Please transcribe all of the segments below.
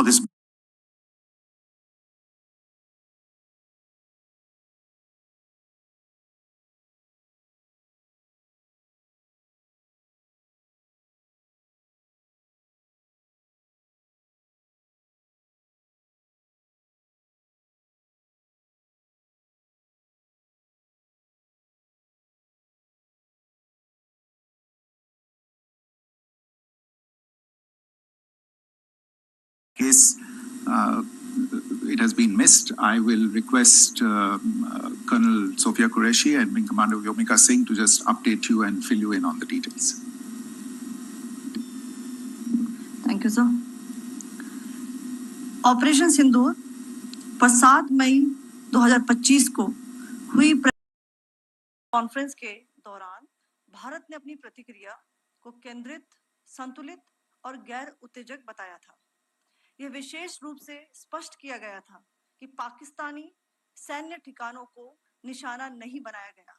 for this. Case it has been missed, I will request Colonel Sophia Qureshi and Wing Commander Yomika Singh to just update you and fill you in on the details. Thank you, sir. Operation Sindoor पर 7 मई 2025 को हुई conference के दौरान भारत ने अपनी प्रतिक्रिया को केंद्रित, संतुलित और गैर उत्तेजक बताया था। यह विशेष रूप से स्पष्ट किया गया था कि पाकिस्तानी सैन्य ठिकानों को निशाना नहीं बनाया गया।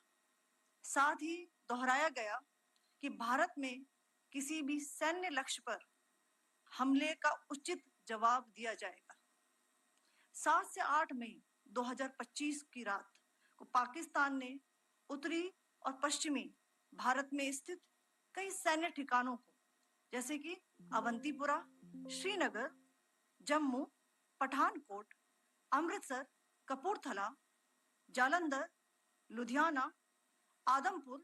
साथ ही दोहराया गया कि भारत में किसी भी सैन्य लक्ष्य पर हमले का उचित जवाब दिया जाएगा। 7 से 8 मई 2025 की रात को पाकिस्तान ने उत्तरी और पश्चिमी भारत में स्थित कई सैन्य ठिकानों को, जैसे कि अवंतीपुरा, श्रीनगर, जम्मू, पठानकोट, अमृतसर, कपूरथला, जालंधर, लुधियाना, आदमपुर,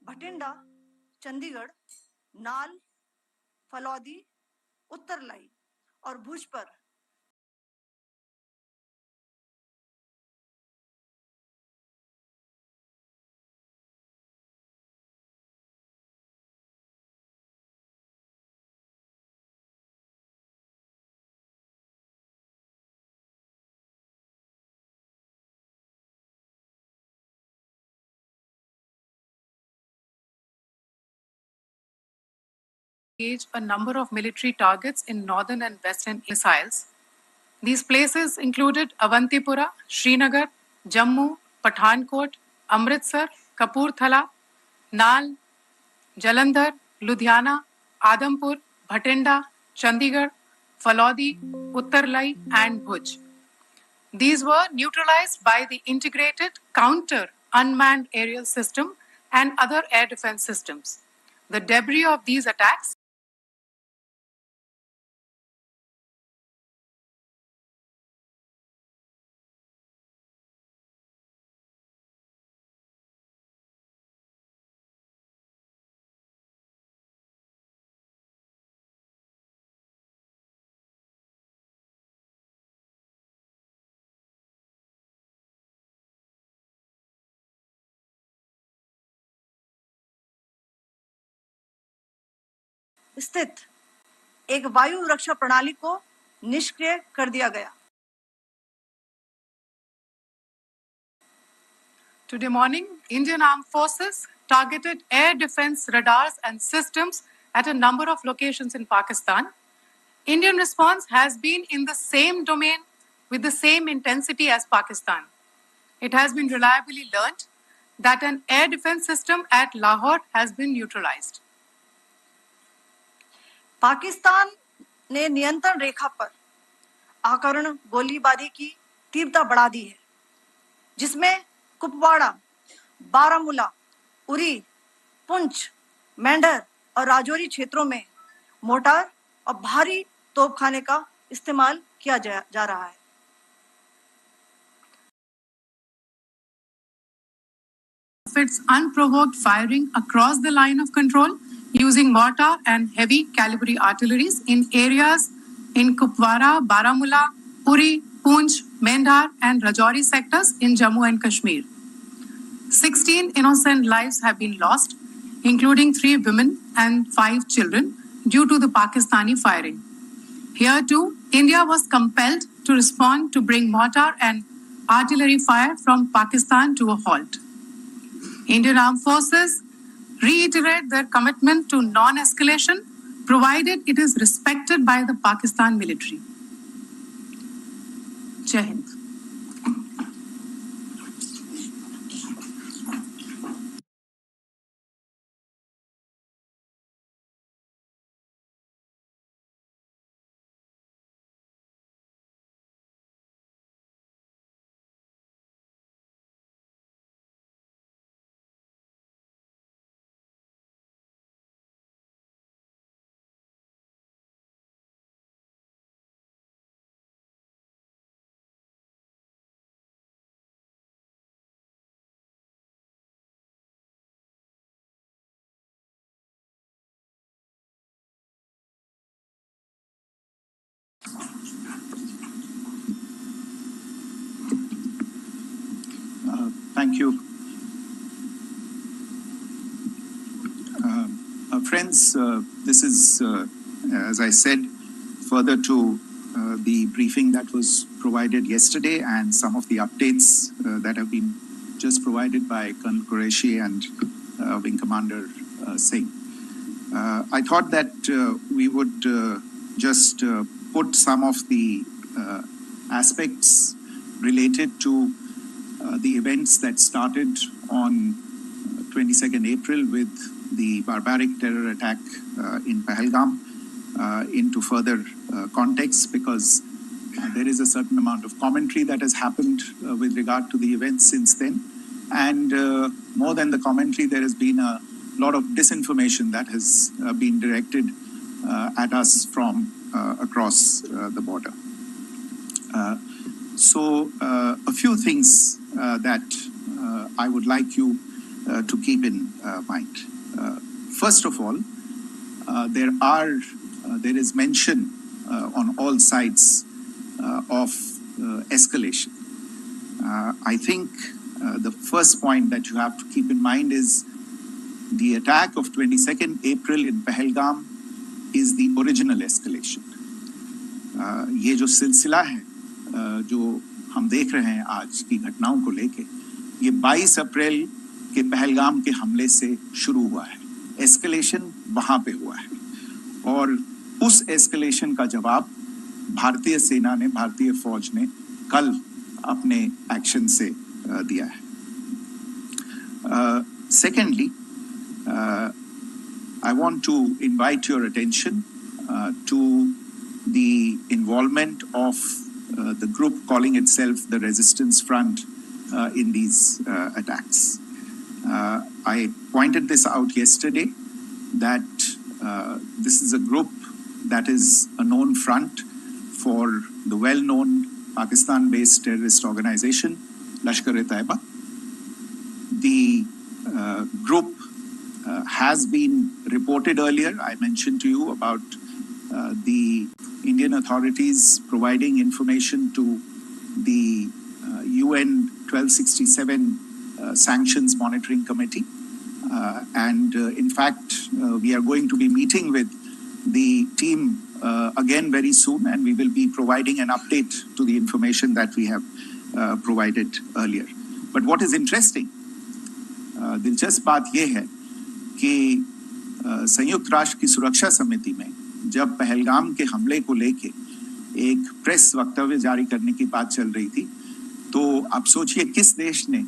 भटिंडा, चंडीगढ़, नाल, फलौदी, उत्तरलाई और भुज पर a number of military targets in northern and western missiles. These places included Avantipura, Srinagar, Jammu, Pathankot, Amritsar, Kapurthala, Nal, Jalandhar, Ludhiana, Adampur, Bhatinda, Chandigarh, Falodi, Uttarlai, and Bhuj. These were neutralized by the integrated counter unmanned aerial system and other air defense systems. The debris of these attacks स्थित एक वायु रक्षा प्रणाली को निष्क्रिय कर दिया गया। Today morning, Indian Armed Forces targeted air defense radars and systems at a number of locations in Pakistan. Indian response has been in the same domain with the same intensity as Pakistan. It has been reliably learnt that an air defense system at Lahore has been neutralized. Pakistan ने नियंत्रण रेखा पर आकरण गोलीबारी की तीव्रता बढ़ा दी है, जिसमें कुपवाड़ा, बारामूला, उरी, पुंछ, मेंढर और राजौरी क्षेत्रों में मोर्टार और भारी तोपखाने का इस्तेमाल किया जा रहा है। Its unprovoked firing across the line of control using mortar and heavy caliber artilleries in areas in Kupwara, Baramulla, Uri, Poonch, Mendhar and Rajouri sectors in Jammu and Kashmir. 16 innocent lives have been lost, including 3 women and 5 children, due to the Pakistani firing. Here too, India was compelled to respond to bring mortar and artillery fire from Pakistan to a halt. Indian Armed Forces reiterate their commitment to non-escalation, provided it is respected by the Pakistan military. Jai Hind. Thank you. Friends, this is, as I said, further to the briefing that was provided yesterday and some of the updates that have been just provided by Colonel Qureshi and Wing Commander Singh. I thought that we would just put some of the aspects related to the events that started on 22nd April with the barbaric terror attack in Pahalgam into further context, because there is a certain amount of commentary that has happened with regard to the events since then. And more than the commentary, there has been a lot of disinformation that has been directed at us from across the border. So a few things that I would like you to keep in mind. First of all, there is mention on all sides of escalation. I think the first point that you have to keep in mind is the attack of 22nd April in Pahalgam is the original escalation. ये जो सिलसिला है जो हम देख रहे हैं आज की घटनाओं को लेके, ये 22 अप्रैल के पहलगाम के हमले से शुरू हुआ है. एस्केलेशन वहां पे हुआ है और उस एस्केलेशन का जवाब भारतीय सेना ने, भारतीय फौज ने कल अपने एक्शन से दिया है. Secondly, I want to invite your attention to the involvement of the group calling itself the Resistance Front in these attacks. I pointed this out yesterday that this is a group that is a known front for the well-known Pakistan-based terrorist organization, Lashkar-e-Taiba. The group has been reported earlier. I mentioned to you about the Indian authorities providing information to the UN 1267 Sanctions Monitoring Committee. And in fact, we are going to be meeting with the team again very soon, and we will be providing an update to the information that we have provided earlier. But what is interesting, दिलचस्प बात यह है कि संयुक्त राष्ट्र की सुरक्षा समिति में जब पहलगाम के हमले को लेके एक प्रेस वक्तव्य जारी करने की बात चल रही थी, तो आप सोचिए किस देश ने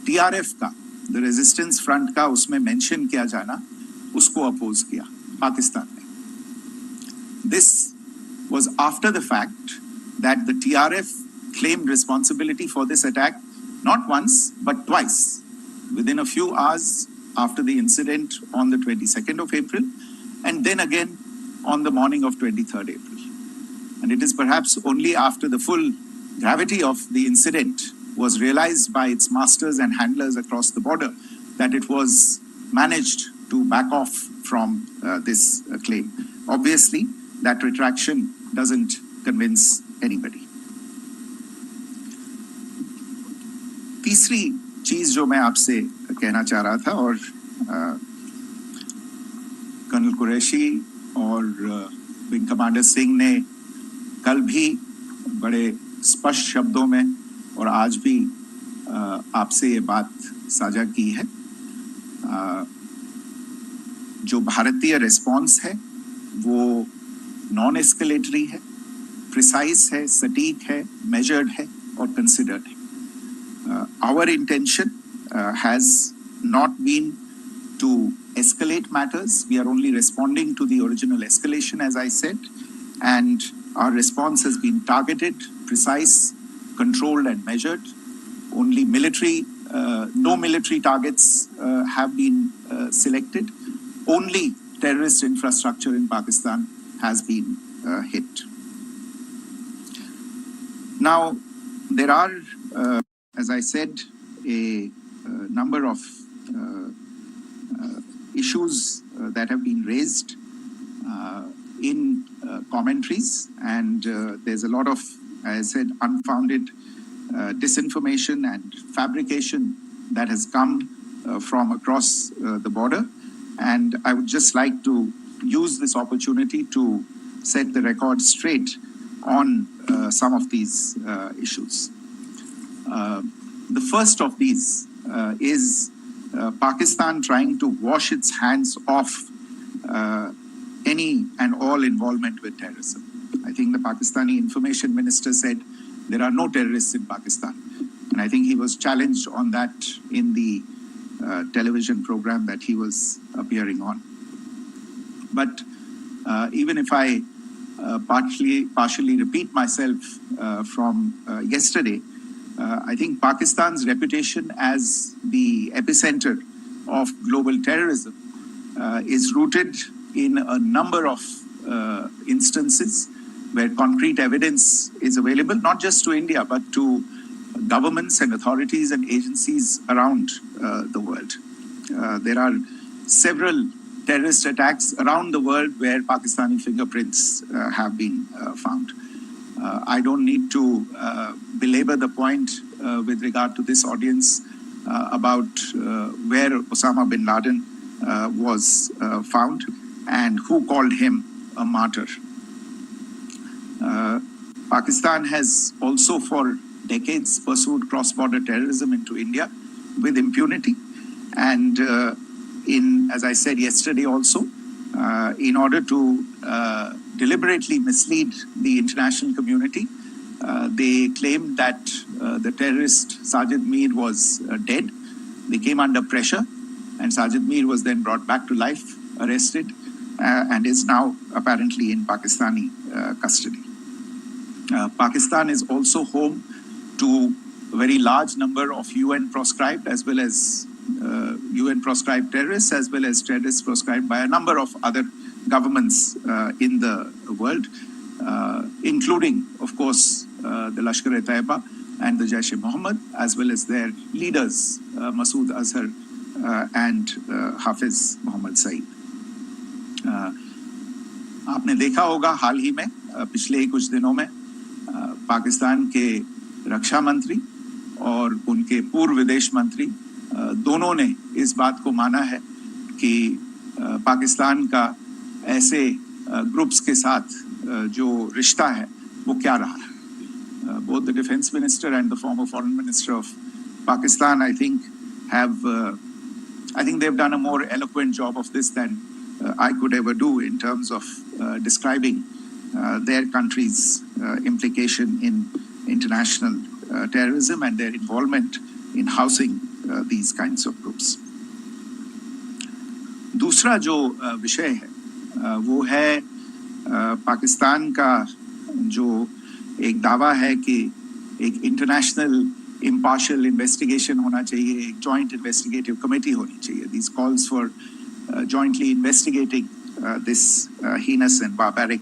टीआरएफ का, द रेजिस्टेंस फ्रंट का उसमें मेंशन किया जाना, उसको अपोज किया, पाकिस्तान ने. This was after the fact that the TRF claimed responsibility for this attack not once but twice, within a few hours after the incident on the 22nd of April, and then again on the morning of 23rd April. And it is perhaps only after the full gravity of the incident was realized by its masters and handlers across the border that it was managed to back off from this claim. Obviously, that retraction doesn't convince anybody. तीसरी चीज जो मैं आपसे कहना चाह रहा था, और कर्नल कुरैशी और विंग कमांडर सिंह ने कल भी बड़े स्पष्ट शब्दों में और आज भी आपसे ये बात साझा की है. जो भारतीय रिस्पॉन्स है वो नॉन एस्केलेटरी है, प्रिसाइज है, सटीक है, मेजर्ड है और कंसिडर्ड है. Our intention has not been to escalate matters. We are only responding to the original escalation, as I said, and our response has been targeted, precise, controlled and measured. Only no military targets have been selected. Only terrorist infrastructure in Pakistan has been hit. Now, there are, as I said, a number of issues that have been raised in commentaries, and there's a lot of, as I said, unfounded disinformation and fabrication that has come from across the border. And I would just like to use this opportunity to set the record straight on some of these issues. The first of these is Pakistan trying to wash its hands off any and all involvement with terrorism. I think the Pakistani information minister said there are no terrorists in Pakistan. And I think he was challenged on that in the television program that he was appearing on. But even if I partially repeat myself from yesterday, I think Pakistan's reputation as the epicenter of global terrorism is rooted in a number of instances where concrete evidence is available, not just to India, but to governments and authorities and agencies around the world. There are several terrorist attacks around the world where Pakistani fingerprints have been found. I don't need to belabor the point with regard to this audience about where Osama bin Laden was found and who called him a martyr. Pakistan has also for decades pursued cross-border terrorism into India with impunity. And as I said yesterday also, in order to deliberately mislead the international community, they claimed that the terrorist Sajid Mir was dead. They came under pressure, and Sajid Mir was then brought back to life, arrested, and is now apparently in Pakistani custody. Pakistan is also home to a very large number of UN proscribed as well as UN proscribed terrorists, as well as terrorists proscribed by a number of other governments in the world, including, of course, the Lashkar-e-Taiba and the Jaish-e-Mohammed, as well as their leaders, Masood Azhar and Hafiz Mohammed Saeed. आपने देखा होगा हाल ही में पिछले ही कुछ दिनों में पाकिस्तान के रक्षा मंत्री और उनके पूर्व विदेश मंत्री दोनों ने इस बात को माना है कि पाकिस्तान का ऐसे ग्रुप्स के साथ जो रिश्ता है वो क्या रहा है. Both the defense minister and the former foreign minister of Pakistan, I think they've done a more eloquent job of this than I could ever do in terms of describing their country's implication in international terrorism and their involvement in housing these kinds of groups. दूसरा जो विषय है वो है पाकिस्तान का जो एक दावा है कि एक इंटरनेशनल impartial investigation होना चाहिए, एक joint investigative committee होनी चाहिए. These calls for jointly investigating this heinous and barbaric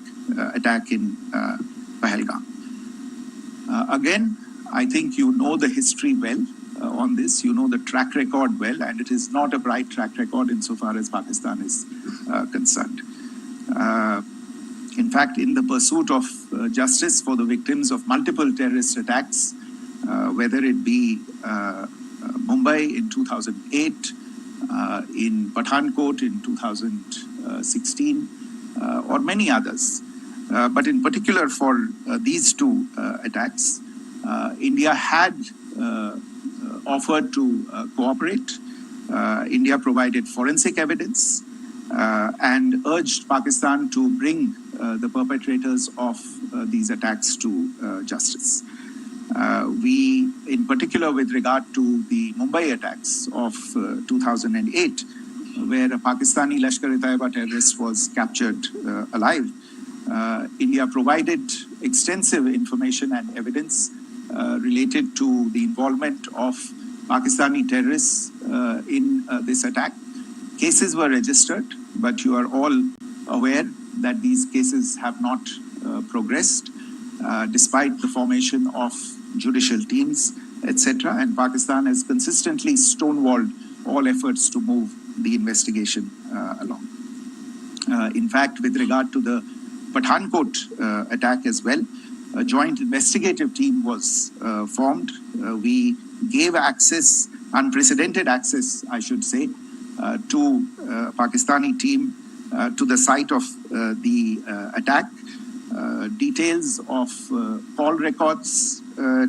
attack in Pahalgam. Again, I think you know the history well on this. You know the track record well, and it is not a bright track record insofar as Pakistan is concerned. In fact, in the pursuit of justice for the victims of multiple terrorist attacks, whether it be Mumbai in 2008, in Pathankot in 2016, or many others, but in particular for these two attacks, India had offered to cooperate. India provided forensic evidence and urged Pakistan to bring the perpetrators of these attacks to justice. We, in particular with regard to the Mumbai attacks of 2008, where a Pakistani Lashkar-e-Taiba terrorist was captured alive, India provided extensive information and evidence related to the involvement of Pakistani terrorists in this attack. Cases were registered, but you are all aware that these cases have not progressed despite the formation of judicial teams, etc. And Pakistan has consistently stonewalled all efforts to move the investigation along. In fact, with regard to the Pathankot attack as well. A joint investigative team was formed. We gave access, unprecedented access, I should say, to Pakistani team to the site of the attack. Details of call records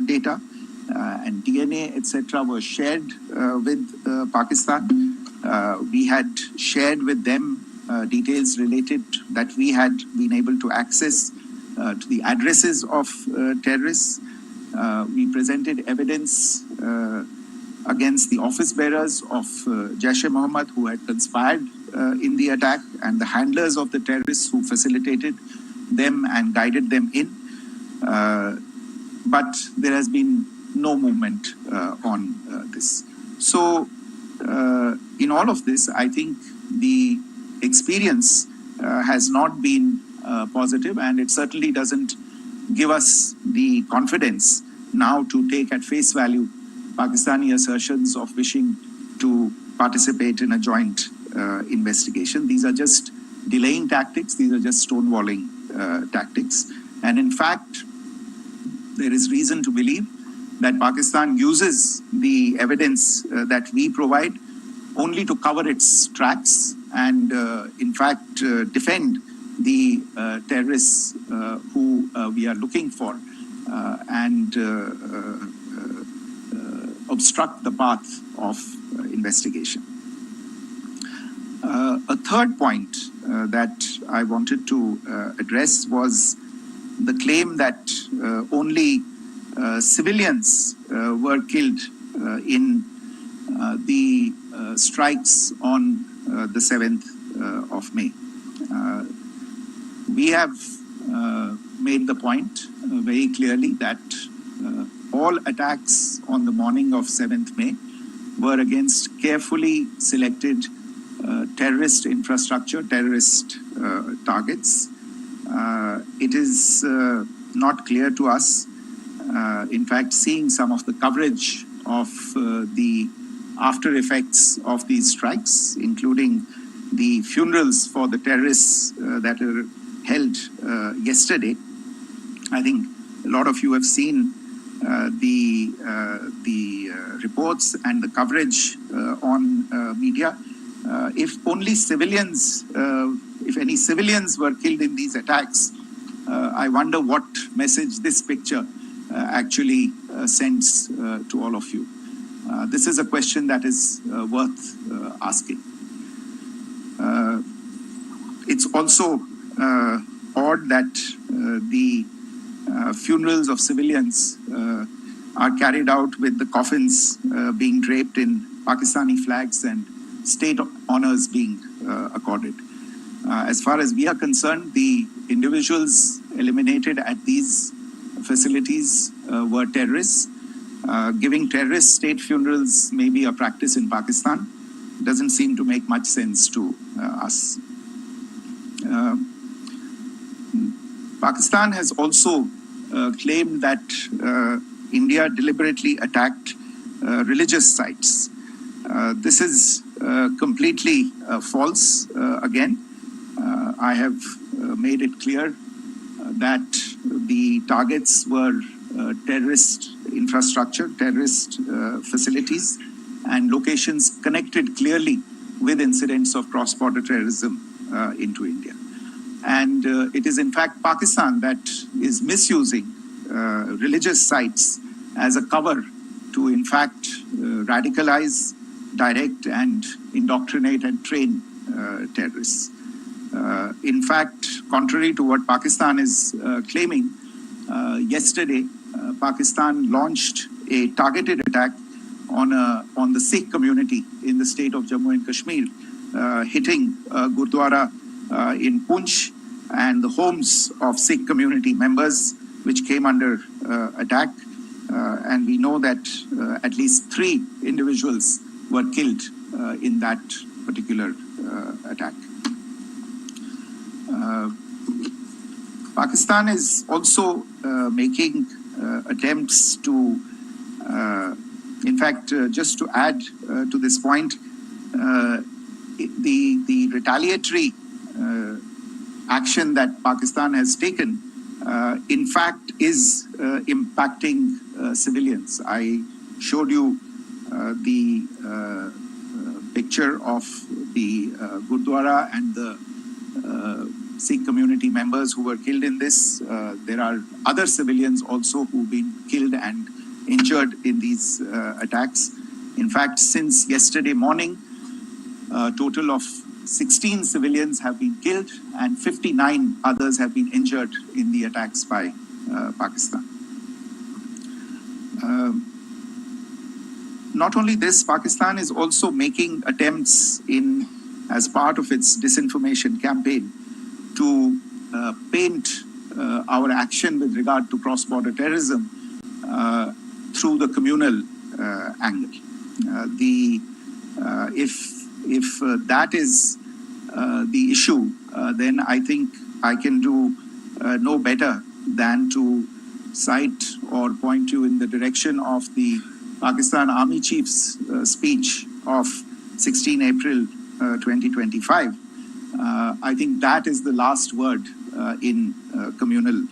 data and DNA, etc., were shared with Pakistan. We had shared with them details related that we had been able to access to the addresses of terrorists. We presented evidence against the office bearers of Jaish-e-Mohammed who had conspired in the attack and the handlers of the terrorists who facilitated them and guided them in. But there has been no movement on this. So in all of this, I think the experience has not been positive, and it certainly doesn't give us the confidence now to take at face value Pakistani assertions of wishing to participate in a joint investigation. These are just delaying tactics. These are just stonewalling tactics. And in fact, there is reason to believe that Pakistan uses the evidence that we provide only to cover its tracks and, in fact, defend the terrorists who we are looking for and obstruct the path of investigation. A third point that I wanted to address was the claim that only civilians were killed in the strikes on the 7th of May. We have made the point very clearly that all attacks on the morning of 7th May were against carefully selected terrorist infrastructure, terrorist targets. It is not clear to us, in fact, seeing some of the coverage of the after effects of these strikes, including the funerals for the terrorists that are held yesterday. I think a lot of you have seen the reports and the coverage on media. If only civilians, if any civilians were killed in these attacks, I wonder what message this picture actually sends to all of you. This is a question that is worth asking. It's also odd that the funerals of civilians are carried out with the coffins being draped in Pakistani flags and state honors being accorded. As far as we are concerned, the individuals eliminated at these facilities were terrorists. Giving terrorist state funerals may be a practice in Pakistan. Doesn't seem to make much sense to us. Pakistan has also claimed that India deliberately attacked religious sites. This is completely false again. I have made it clear that the targets were terrorist infrastructure, terrorist facilities, and locations connected clearly with incidents of cross-border terrorism into India. And it is in fact Pakistan that is misusing religious sites as a cover to in fact radicalize, direct and indoctrinate and train terrorists. In fact, contrary to what Pakistan is claiming, yesterday Pakistan launched a targeted attack on the Sikh community in the state of Jammu and Kashmir, hitting Gurdwara in Poonch and the homes of Sikh community members, which came under attack. And we know that at least 3 individuals were killed in that particular attack. Pakistan is also making attempts to, in fact, just to add to this point, the retaliatory action that Pakistan has taken, in fact, is impacting civilians. I showed you the picture of the Gurdwara and the Sikh community members who were killed in this. There are other civilians also who've been killed and injured in these attacks. In fact, since yesterday morning, a total of 16 civilians have been killed and 59 others have been injured in the attacks by Pakistan. Not only this, Pakistan is also making attempts as part of its disinformation campaign to paint our action with regard to cross-border terrorism through the communal angle. If that is the issue, then I think I can do no better than to cite or point you in the direction of the Pakistan Army Chief's speech of 16 April 2025. I think that is the last word in communal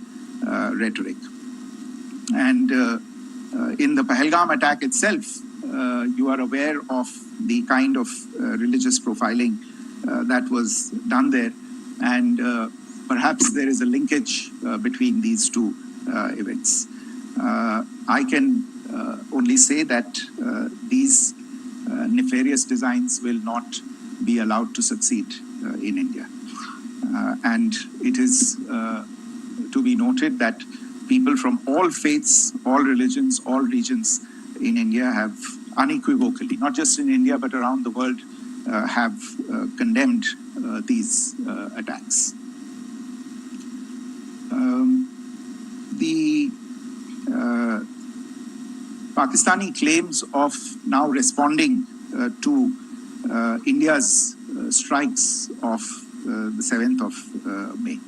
rhetoric. And in the Pahalgam attack itself, you are aware of the kind of religious profiling that was done there. And perhaps there is a linkage between these two events. I can only say that these nefarious designs will not be allowed to succeed in India. And it is to be noted that people from all faiths, all religions, all regions in India have unequivocally, not just in India but around the world, have condemned these attacks. The Pakistani claims of now responding to India's strikes of the 7th of May.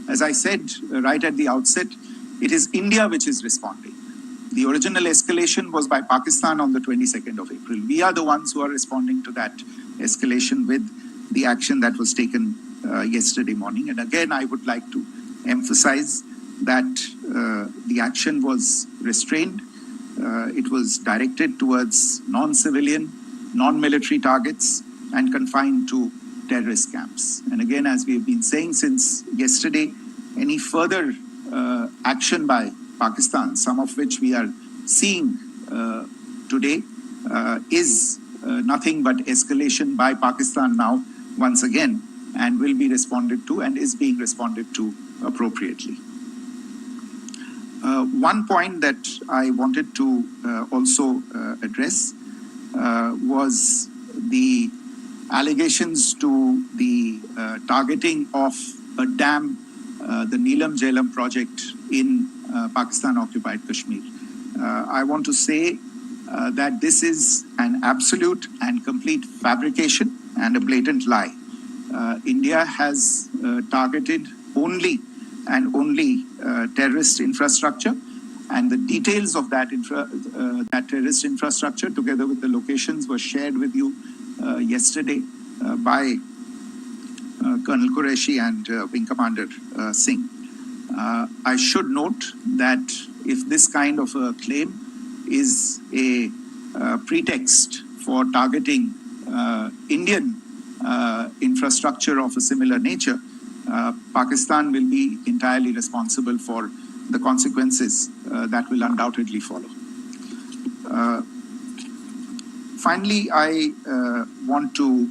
As I said right at the outset, it is India which is responding. The original escalation was by Pakistan on the 22nd of April. We are the ones who are responding to that escalation with the action that was taken yesterday morning. And again, I would like to emphasize that the action was restrained. It was directed towards non-civilian, non-military targets and confined to terrorist camps. And again, as we have been saying since yesterday, any further action by Pakistan, some of which we are seeing today, is nothing but escalation by Pakistan now, once again, and will be responded to and is being responded to appropriately. One point that I wanted to also address was the allegations to the targeting of a dam, the Neelam Jhelum project in Pakistan-occupied Kashmir. I want to say that this is an absolute and complete fabrication and a blatant lie. India has targeted only and only terrorist infrastructure, and the details of that terrorist infrastructure, together with the locations, were shared with you yesterday by Colonel Qureshi and Wing Commander Singh. I should note that if this kind of a claim is a pretext for targeting Indian infrastructure of a similar nature, Pakistan will be entirely responsible for the consequences that will undoubtedly follow. Finally, I want to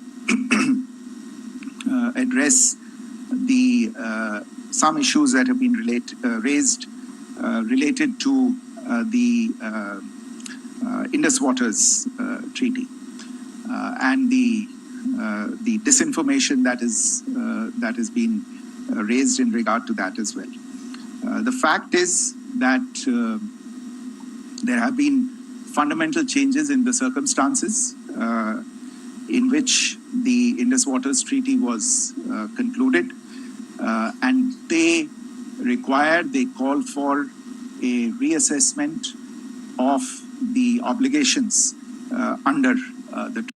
address some issues that have been raised related to the Indus Waters Treaty and the disinformation that has been raised in regard to that as well. The fact is that there have been fundamental changes in the circumstances in which the Indus Waters Treaty was concluded, and they call for a reassessment of the obligations under the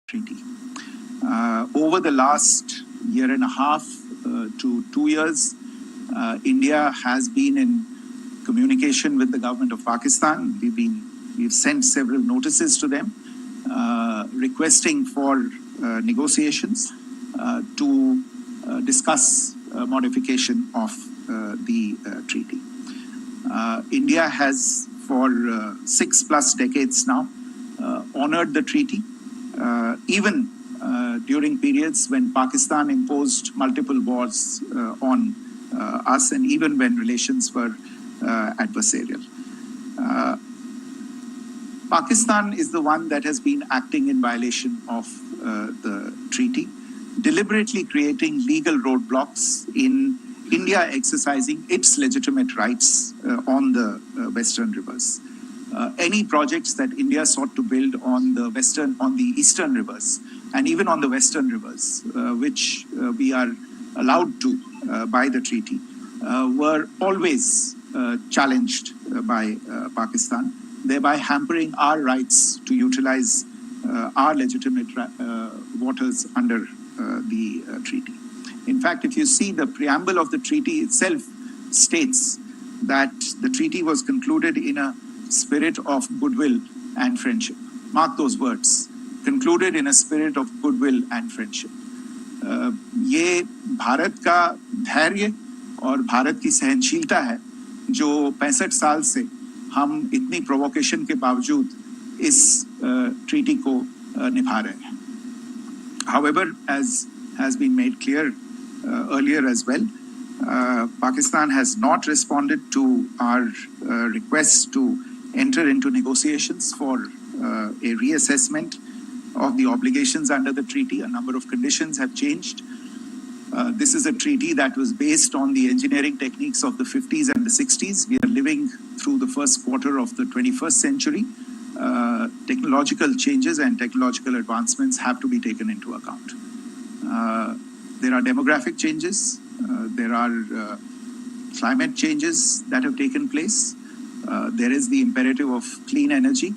treaty. Over the last year and a half to 2 years, India has been in communication with the government of Pakistan. We've sent several notices to them requesting for negotiations to discuss modification of the treaty. India has for 6+ decades now honored the treaty, even during periods when Pakistan imposed multiple wars on us, and even when relations were adversarial. Pakistan is the one that has been acting in violation of the treaty, deliberately creating legal roadblocks in India exercising its legitimate rights on the Western rivers. Any projects that India sought to build on the Eastern rivers, and even on the Western rivers, which we are allowed to by the treaty, were always challenged by Pakistan, thereby hampering our rights to utilize our legitimate waters under the treaty. In fact, if you see the preamble of the treaty itself states that the treaty was concluded in a spirit of goodwill and friendship. Mark those words, concluded in a spirit of goodwill and friendship. ये भारत का धैर्य और भारत की सहनशीलता है जो 65 साल से हम इतनी प्रोवोकेशन के बावजूद इस ट्रीटी को निभा रहे हैं. However, as has been made clear earlier as well, Pakistan has not responded to our request to enter into negotiations for a reassessment of the obligations under the treaty. A number of conditions have changed. This is a treaty that was based on the engineering techniques of the 50s and the 60s. We are living through the first quarter of the 21st century. Technological changes and technological advancements have to be taken into account. There are demographic changes. There are climate changes that have taken place. There is the imperative of clean energy.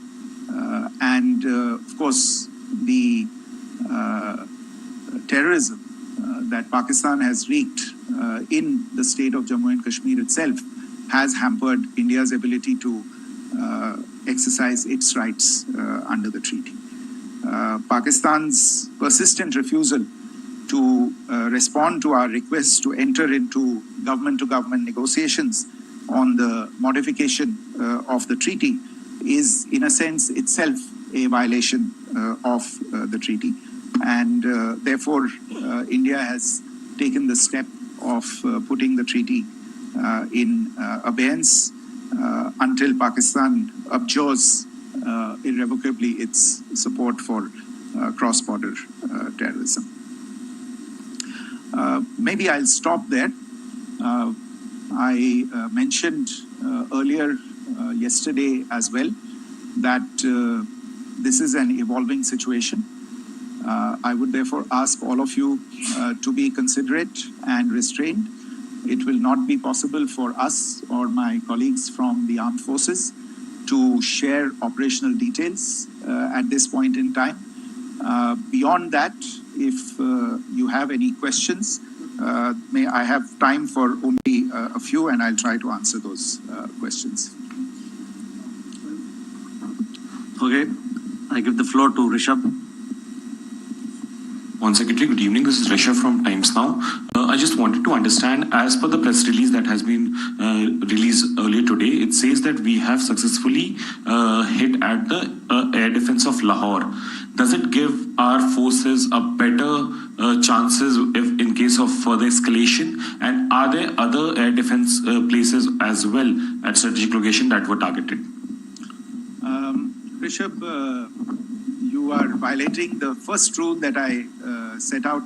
And of course, the terrorism that Pakistan has wreaked in the state of Jammu and Kashmir itself has hampered India's ability to exercise its rights under the treaty. Pakistan's persistent refusal to respond to our requests to enter into government-to-government negotiations on the modification of the treaty is, in a sense, itself a violation of the treaty. And therefore, India has taken the step of putting the treaty in abeyance until Pakistan abjures irrevocably its support for cross-border terrorism. Maybe I'll stop there. I mentioned earlier yesterday as well that this is an evolving situation. I would therefore ask all of you to be considerate and restrained. It will not be possible for us or my colleagues from the armed forces to share operational details at this point in time. Beyond that, if you have any questions, may I have time for only a few, and I'll try to answer those questions. Okay, I give the floor to Rishabh. One Secretary, good evening. This is Rishabh from Times Now. I just wanted to understand, as per the press release that has been released earlier today, it says that we have successfully hit at the air defense of Lahore. Does it give our forces a better chances if in case of further escalation? And are there other air defense places as well at strategic location that were targeted? Rishabh, you are violating the first rule that I set out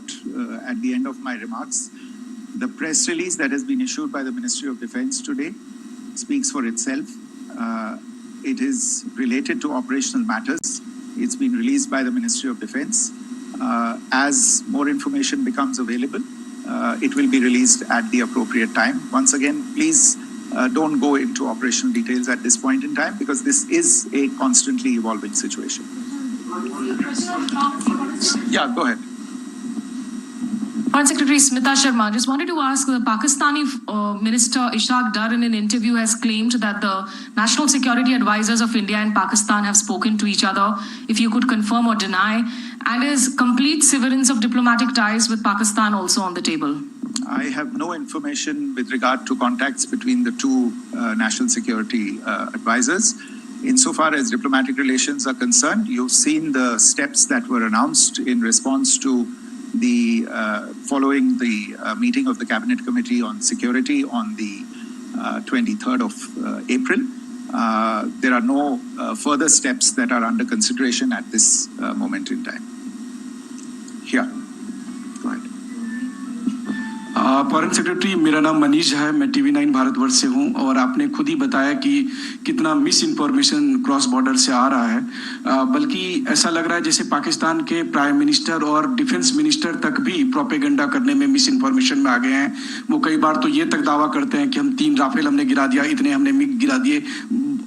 at the end of my remarks. The press release that has been issued by the Ministry of Defense today speaks for itself. It is related to operational matters. It's been released by the Ministry of Defense. As more information becomes available, it will be released at the appropriate time. Once again, please don't go into operational details at this point in time, because this is a constantly evolving situation. Yeah, go ahead. Foreign Secretary Smita Sharma, just wanted to ask, the Pakistani Minister Ishaq Dar in an interview has claimed that the national security advisors of India and Pakistan have spoken to each other, if you could confirm or deny, and is complete severance of diplomatic ties with Pakistan also on the table? I have no information with regard to contacts between the two national security advisors. Insofar as diplomatic relations are concerned, you've seen the steps that were announced in response to the following the meeting of the Cabinet Committee on Security on the 23rd of April. There are no further steps that are under consideration at this moment in time. Here, go ahead. Foreign secretary, मेरा नाम मनीष है, मैं TV9 Bharatvarsh से हूं और आपने खुद ही बताया कि कितना मिस इन्फॉर्मेशन क्रॉस बॉर्डर से आ रहा है, बल्कि ऐसा लग रहा है जैसे पाकिस्तान के प्राइम मिनिस्टर और डिफेंस मिनिस्टर तक भी प्रोपेगेंडा करने में मिस इन्फॉर्मेशन में आ गए हैं। वो कई बार तो ये तक दावा करते हैं कि हम 3 राफेल हमने गिरा दिया, इतने हमने मिग गिरा दिए,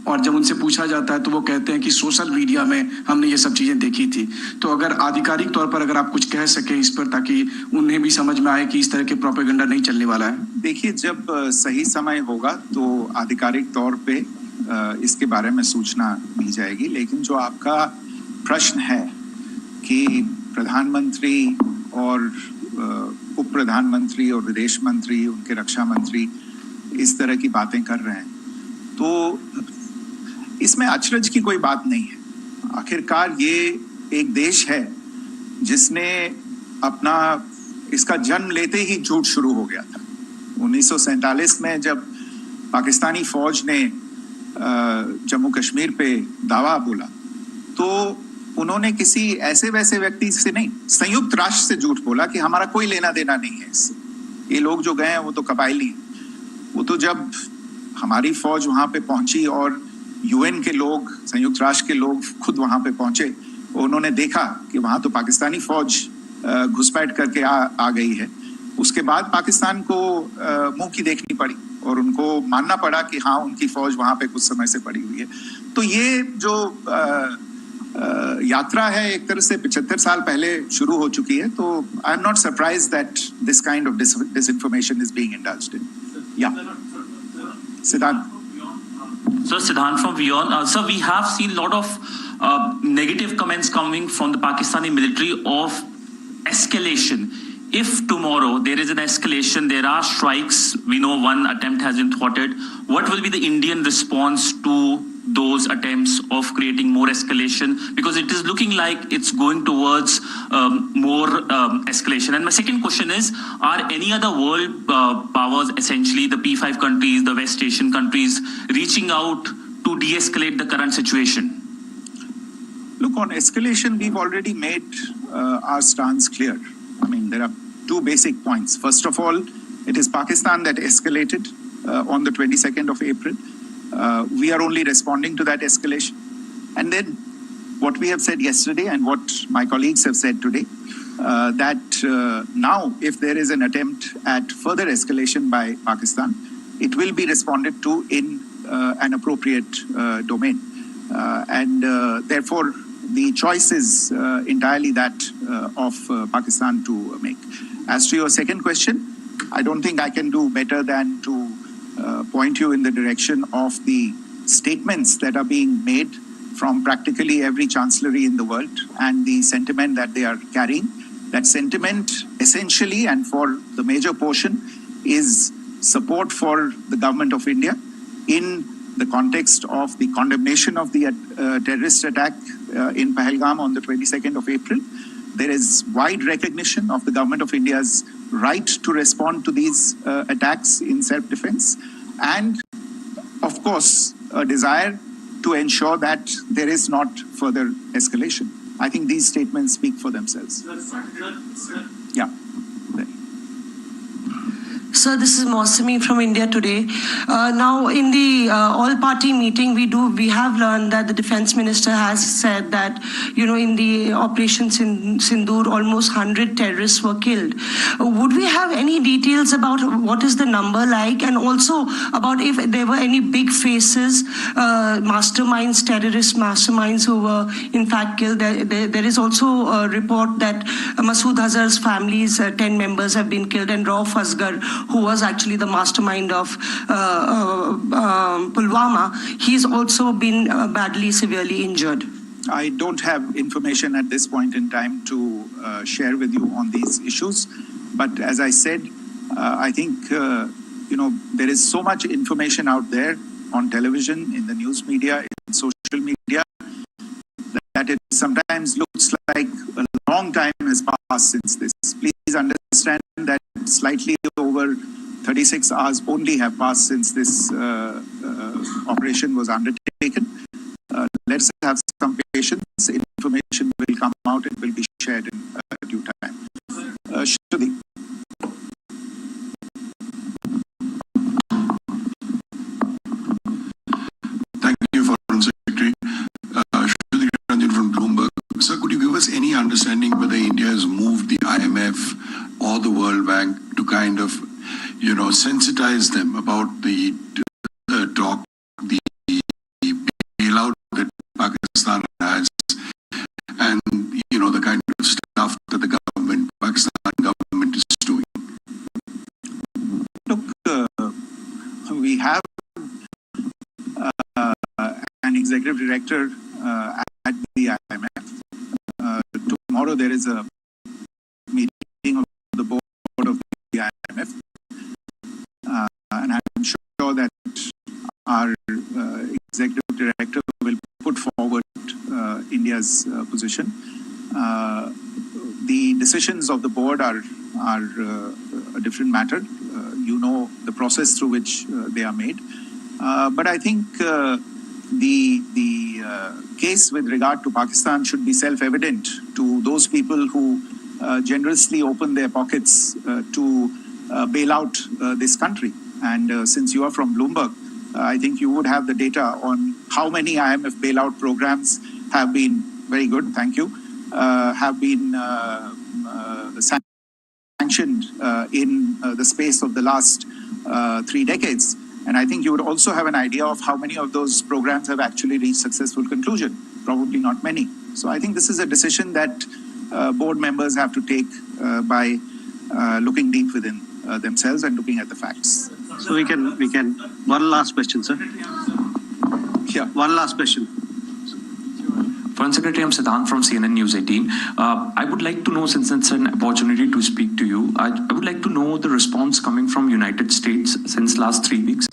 और जब उनसे पूछा जाता है तो वो कहते हैं कि सोशल मीडिया में हमने ये सब चीजें देखी थी। तो अगर आधिकारिक तौर पर अगर आप कुछ कह सकें इस पर, ताकि उन्हें भी समझ में आए कि इस तरह के प्रोपेगेंडा नहीं चलने वाला है। देखिए, जब सही समय होगा तो आधिकारिक तौर पे इसके बारे में सूचना दी जाएगी, लेकिन जो आपका प्रश्न है कि प्रधानमंत्री और उप प्रधानमंत्री और विदेश मंत्री, उनके रक्षा मंत्री इस तरह की बातें कर रहे हैं, तो इसमें अचरज की कोई बात नहीं है। आखिरकार ये एक देश है जिसने अपना इसका जन्म लेते ही झूठ शुरू हो गया था। 1947 में जब पाकिस्तानी फौज ने जम्मू कश्मीर पे दावा बोला, तो उन्होंने किसी ऐसे वैसे व्यक्ति से नहीं, संयुक्त राष्ट्र से झूठ बोला कि हमारा कोई लेना देना नहीं है इससे। ये लोग जो गए हैं वो तो कबायली हैं। वो तो जब हमारी फौज वहां पे पहुंची और UN के लोग, संयुक्त राष्ट्र के लोग खुद वहां पे पहुंचे, उन्होंने देखा कि वहां तो पाकिस्तानी फौज घुसपैठ करके आ गई है। उसके बाद पाकिस्तान को मुंह की देखनी पड़ी और उनको मानना पड़ा कि हाँ, उनकी फौज वहां पे कुछ समय से पड़ी हुई है। तो ये जो यात्रा है एक तरह से 75 साल पहले शुरू हो चुकी है। तो I am not surprised that this kind of disinformation is being indulged in. Yeah. Siddhant. So Siddhant from Vion. Sir, we have seen a lot of negative comments coming from the Pakistani military of escalation. If tomorrow there is an escalation, there are strikes, we know one attempt has been thwarted, what will be the Indian response to those attempts of creating more escalation? Because it is looking like it's going towards more escalation. And my second question is, are any other world powers, essentially the P5 countries, the West Asian countries, reaching out to de-escalate the current situation? Look, on escalation, we've already made our stance clear. I mean, there are 2 basic points. First of all, it is Pakistan that escalated on the 22nd of April. We are only responding to that escalation. And then what we have said yesterday and what my colleagues have said today, that now if there is an attempt at further escalation by Pakistan, it will be responded to in an appropriate domain. And therefore, the choice is entirely that of Pakistan to make. As to your second question, I don't think I can do better than to point you in the direction of the statements that are being made from practically every chancellery in the world and the sentiment that they are carrying. That sentiment essentially and for the major portion is support for the government of India in the context of the condemnation of the terrorist attack in Pahalgam on the 22nd of April. There is wide recognition of the government of India's right to respond to these attacks in self-defense, and of course a desire to ensure that there is not further escalation. I think these statements speak for themselves. Yeah. Sir, this is Mosami from India Today. Now, in the all-party meeting, we have learned that the defense minister has said that, in the Operation Sindoor, almost 100 terrorists were killed. Would we have any details about what is the number like, and also about if there were any big faces, masterminds, terrorist masterminds who were in fact killed? There is also a report that Masood Azhar's family's 10 members have been killed, and Rauf Asghar, who was actually the mastermind of Pulwama, he's also been badly, severely injured. I don't have information at this point in time to share with you on these issues. But as I said, I think, there is so much information out there on television, in the news media, in social media, that it sometimes looks like a long time has passed since this. Please understand that slightly over 36 hours only have passed since this operation was undertaken. Let's have some patience. Information will come out and will be shared in due time. Shruti. Thank you, Foreign Secretary. Shruti Ranjan from Bloomberg. Sir, could you give us any understanding whether India has moved the IMF or the World Bank to kind of, sensitize them about the talk, the bailout that Pakistan has, and, the kind of stuff that the Pakistan government is doing? Look, we have an executive director at the IMF. Tomorrow there is a meeting of the board of the IMF, and I'm sure that our executive director will put forward India's position. The decisions of the board are a different matter. The process through which they are made. But I think the case with regard to Pakistan should be self-evident to those people who generously open their pockets to bail out this country. And since you are from Bloomberg, I think you would have the data on how many IMF bailout programs have been very good. Thank you. Have been sanctioned in the space of the last 3 decades. And I think you would also have an idea of how many of those programs have actually reached successful conclusion. Probably not many. So I think this is a decision that board members have to take by looking deep within themselves and looking at the facts. So we can, one last question, sir. Yeah. One last question. Foreign Secretary, I'm Siddhant from CNN News 18. I would like to know, since it's an opportunity to speak to you, I would like to know the response coming from United States since last 3 weeks.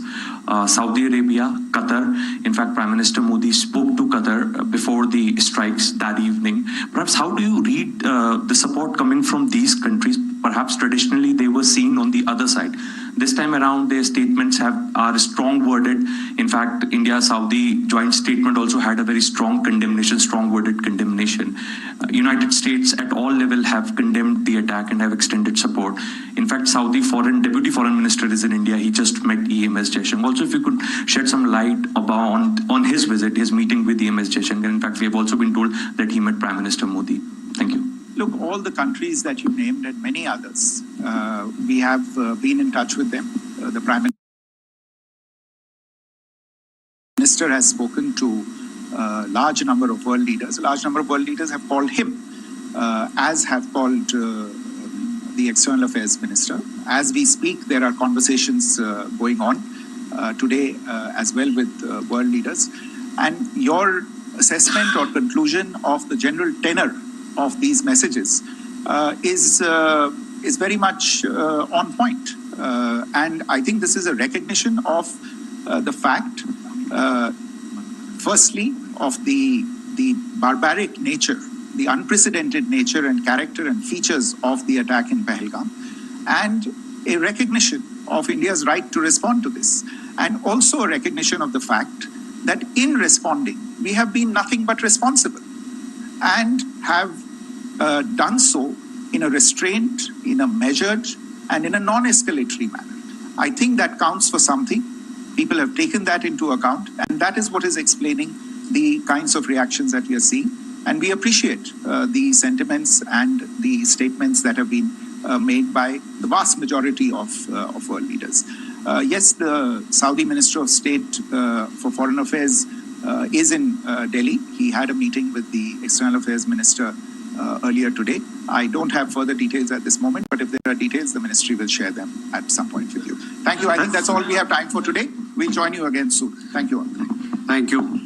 Saudi Arabia, Qatar. In fact, Prime Minister Modi spoke to Qatar before the strikes that evening. Perhaps how do you read the support coming from these countries? Perhaps traditionally they were seen on the other side. This time around, their statements are strong worded. In fact, India-Saudi joint statement also had a very strong condemnation, strong worded condemnation. United States at all level have condemned the attack and have extended support. In fact, Saudi Deputy Foreign Minister is in India. He just met EMS Jaishankar. Also, if you could shed some light on his visit, his meeting with EMS Jaishankar. In fact, we have also been told that he met Prime Minister Modi. Thank you. Look, all the countries that you named and many others, we have been in touch with them. The Prime Minister has spoken to a large number of world leaders. A large number of world leaders have called him, as have called the External Affairs Minister. As we speak, there are conversations going on today as well with world leaders. And your assessment or conclusion of the general tenor of these messages is very much on point. And I think this is a recognition of the fact, firstly, of the barbaric nature, the unprecedented nature and character and features of the attack in Pahalgam, and a recognition of India's right to respond to this, and also a recognition of the fact that in responding, we have been nothing but responsible and have done so in a restrained, in a measured, and in a non-escalatory manner. I think that counts for something. People have taken that into account, and that is what is explaining the kinds of reactions that we are seeing. And we appreciate the sentiments and the statements that have been made by the vast majority of world leaders. Yes, the Saudi Minister of State for Foreign Affairs is in Delhi. He had a meeting with the External Affairs Minister earlier today. I don't have further details at this moment, but if there are details, the ministry will share them at some point with you. Thank you. I think that's all we have time for today. We'll join you again soon. Thank you all. Thank you.